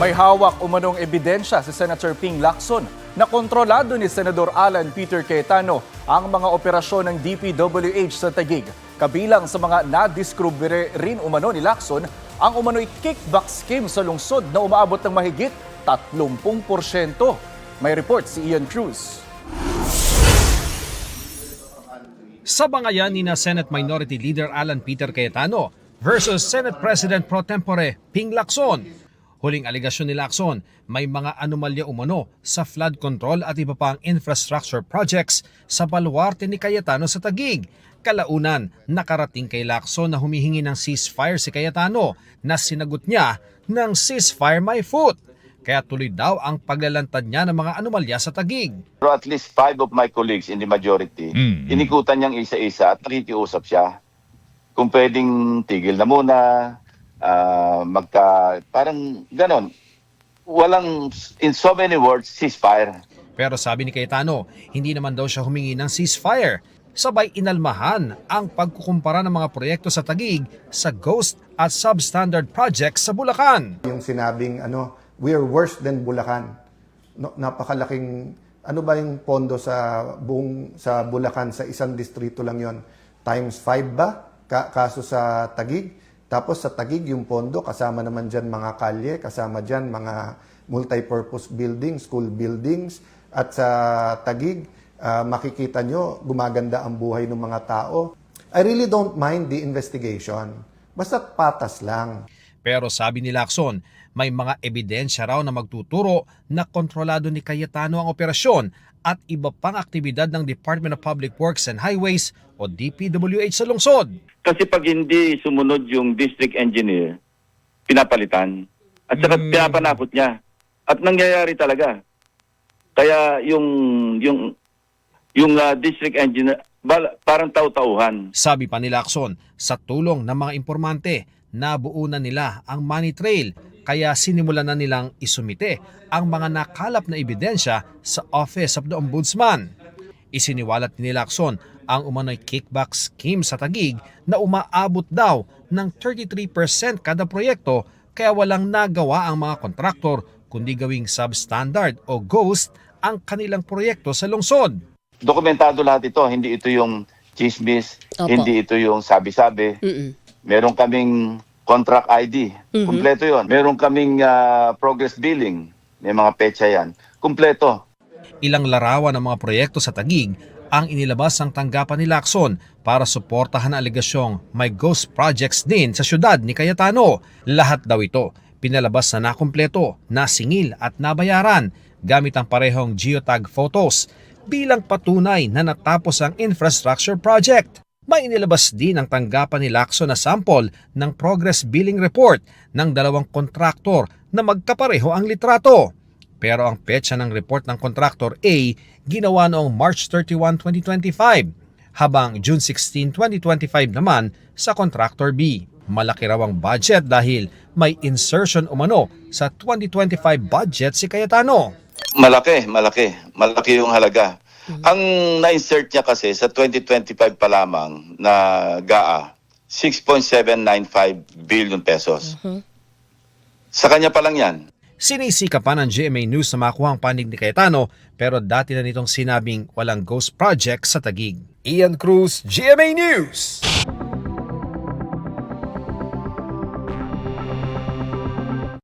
May hawak umanong ebidensya si Senator Ping Lacson na kontrolado ni Senador Alan Peter Cayetano ang mga operasyon ng DPWH sa Taguig. Kabilang sa mga nadiskubre rin umano ni Lacson ang umano'y kickback scheme sa lungsod na umaabot ng mahigit 30%. May report si Ian Cruz. Sa bangayan ni Senate Minority Leader Alan Peter Cayetano versus Senate President Pro Tempore Ping Lacson. Huling aligasyon ni Lacson, may mga anomalya umano sa flood control at iba pang infrastructure projects sa baluarte ni Cayetano sa Taguig. Kalaunan, nakarating kay Lacson na humihingi ng ceasefire si Cayetano na sinagot niya ng ceasefire my foot. Kaya tuloy daw ang paglalantad niya ng mga anomalya sa Taguig. Pero at least 5 of my colleagues in the majority, inikutan niyang isa-isa at nakikiusap siya. Kung pwedeng tigil na muna, parang ganon. Walang, in so many words, ceasefire. Pero sabi ni Cayetano, hindi naman daw siya humingi ng ceasefire. Sabay inalmahan ang pagkukumpara ng mga proyekto sa Taguig sa ghost at substandard projects sa Bulacan. Yung sinabing we are worse than Bulacan. No, napakalaking ba yung pondo sa Bulacan sa isang distrito lang yon, times 5 ba? Kaso sa Taguig. Tapos sa Taguig yung pondo kasama naman diyan mga kalye, kasama diyan mga multi-purpose buildings, school buildings, at sa Taguig makikita nyo gumaganda ang buhay ng mga tao. I really don't mind the investigation. Basta patas lang. Pero sabi ni Lacson, may mga ebidensya raw na magtuturo na kontrolado ni Cayetano ang operasyon at iba pang aktibidad ng Department of Public Works and Highways o DPWH sa lungsod. Kasi pag hindi sumunod yung district engineer, pinapalitan. At saka pinapanakot niya. At nangyayari talaga. Kaya yung district engineer, parang tau-tauhan. Sabi pa ni Lacson, sa tulong ng mga informante, nabuo na nila ang money trail kaya sinimulan na nilang isumite ang mga nakalap na ebidensya sa Office of the Ombudsman. Isiniwalat ni Lacson ang umano'y kickback scheme sa Taguig na umaabot daw ng 33% kada proyekto kaya walang nagawa ang mga kontraktor kundi gawing substandard o ghost ang kanilang proyekto sa lungsod. Dokumentado lahat ito, hindi ito yung chismis, hindi ito yung sabi-sabi. Meron kaming contract ID, kumpleto yon. Meron kaming progress billing, may mga petsa yan, kumpleto. Ilang larawan ng mga proyekto sa Taguig ang inilabas ng tanggapan ni Lacson para suportahan ang alegasyong may ghost projects din sa syudad ni Cayetano. Lahat daw ito pinalabas na nakumpleto, nasingil at nabayaran gamit ang parehong geotag photos bilang patunay na natapos ang infrastructure project. May inilabas din ang tanggapan ni Lacson na sample ng progress billing report ng dalawang kontraktor na magkapareho ang litrato. Pero ang petsa ng report ng kontraktor A ginawa noong March 31, 2025, habang June 16, 2025 naman sa kontraktor B. Malaki raw ang budget dahil may insertion umano sa 2025 budget si Cayetano. Malaki yung halaga. Ang na-insert niya kasi sa 2025 pa lamang na GAA, 6.795 billion pesos. Sa kanya pa lang yan. Sinisikapan ng GMA News na makuha ang panig ni Cayetano pero dati na nitong sinabing walang ghost project sa Taguig. Ian Cruz, GMA News!